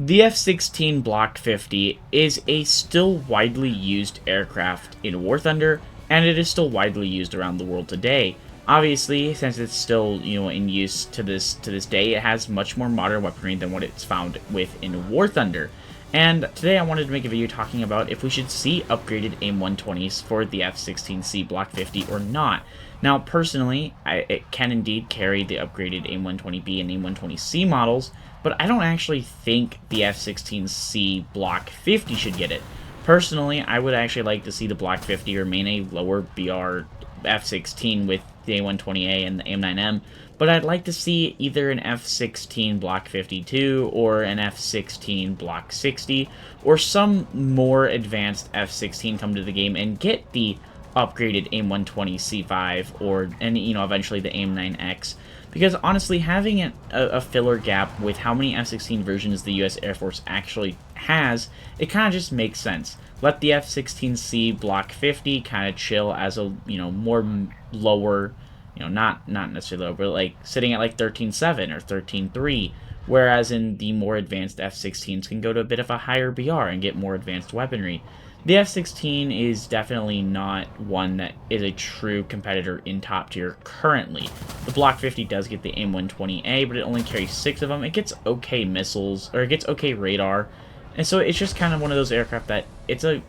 The F-16 Block 50 is a still widely used aircraft in War Thunder, and it is still widely used around the world today. Obviously, since it's still, in use to this day, it has much more modern weaponry than what it's found with in War Thunder. And today I wanted to make a video talking about if we should see upgraded AIM-120s for the F-16C Block 50 or not. Now, personally, it can indeed carry the upgraded AIM-120B and AIM-120C models, but I don't actually think the F-16C Block 50 should get it. Personally, I would actually like to see the Block 50 remain a lower BR F-16 with the A120A and the AIM-9M, but I'd like to see either an F-16 Block 52 or an F-16 Block 60 or some more advanced F-16 come to the game and get the upgraded AIM-120C5 or eventually the AIM-9X, because honestly, having a filler gap with how many F-16 versions the U.S. Air Force actually has, it kind of just makes sense. Let the F-16C Block 50 kind of chill as a, more lower, not necessarily low, but like sitting at like 13.7 or 13.3, whereas in the more advanced F-16s can go to a bit of a higher BR and get more advanced weaponry. The F-16 is definitely not one that is a true competitor in top tier currently. The Block 50 does get the AIM-120A, but it only carries 6 of them. It gets okay missiles, or it gets okay radar, and so it's just kind of one of those aircraft that it's a,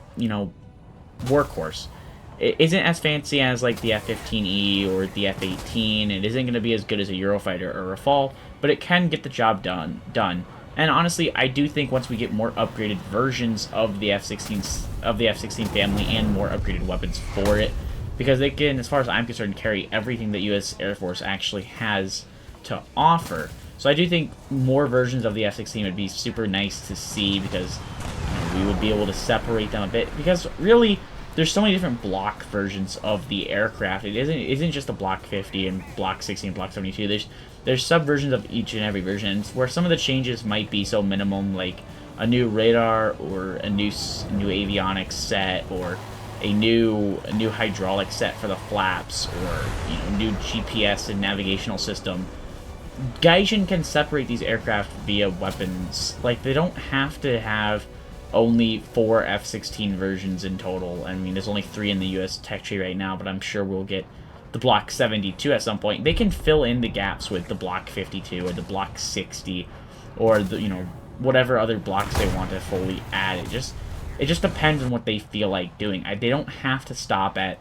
workhorse. It isn't as fancy as like the F-15E or the F-18. It isn't going to be as good as a Eurofighter or a Rafale, but it can get the job done. And honestly, I do think once we get more upgraded versions of the F-16 family and more upgraded weapons for it, because they can, as far as I'm concerned, carry everything that U.S. Air Force actually has to offer. So I do think more versions of the F-16 would be super nice to see, because we would be able to separate them a bit. Because really, there's so many different block versions of the aircraft. It isn't just the Block 50 and Block 60 and Block 72. There's subversions of each and every version, where some of the changes might be so minimum, like a new radar or a new avionics set, or a new hydraulic set for the flaps, or new GPS and navigational system. Gaijin can separate these aircraft via weapons. Like, they don't have to have only 4 F-16 versions in total. I mean, there's only 3 in the US tech tree right now, but I'm sure we'll get the Block 72 at some point. They can fill in the gaps with the Block 52 or the Block 60 or the, whatever other blocks they want to fully add. It just depends on what they feel like doing. They don't have to stop at,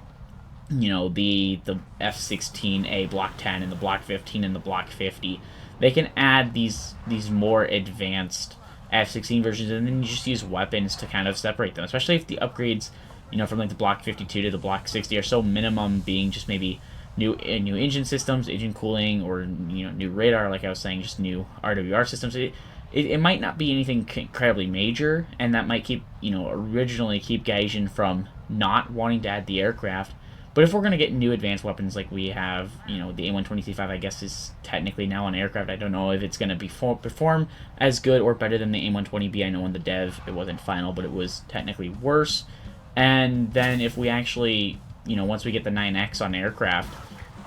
the F-16A Block 10 and the Block 15 and the Block 50. They can add these more advanced F-16 versions, and then you just use weapons to kind of separate them, especially if the upgrades, from like the Block 52 to the Block 60 are so minimum, being just maybe new engine systems, engine cooling, or new radar, like I was saying, just new RWR systems. It might not be anything incredibly major, and that might keep originally keep Gaijin from not wanting to add the aircraft. But if we're going to get new advanced weapons like we have, the A120C5, I guess, is technically now an aircraft. I don't know if it's going to perform as good or better than the A120B. I know in the dev it wasn't final, but it was technically worse. And then if we actually, once we get the 9X on aircraft,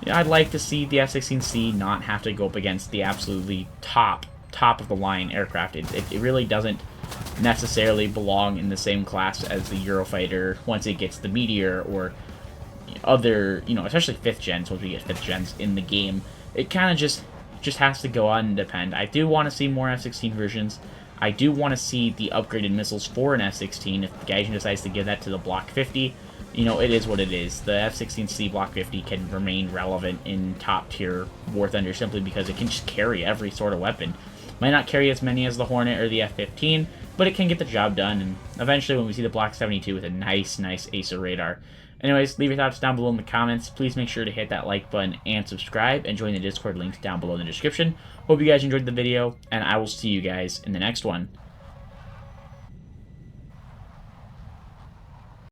I'd like to see the F-16C not have to go up against the absolutely top of the line aircraft. It really doesn't necessarily belong in the same class as the Eurofighter once it gets the Meteor, or other, especially 5th gens. Once we get 5th gens in the game, it kind of just has to go on and depend. I do want to see more F-16 versions. I do want to see the upgraded missiles for an F-16. If the Gaijin decides to give that to the Block 50, it is what it is. The F-16C Block 50 can remain relevant in top tier War Thunder simply because it can just carry every sort of weapon. Might not carry as many as the Hornet or the F-15, but it can get the job done, and eventually when we see the Block 72 with a nice ACER radar. Anyways, leave your thoughts down below in the comments. Please make sure to hit that like button and subscribe, and join the Discord link down below in the description. Hope you guys enjoyed the video, and I will see you guys in the next one.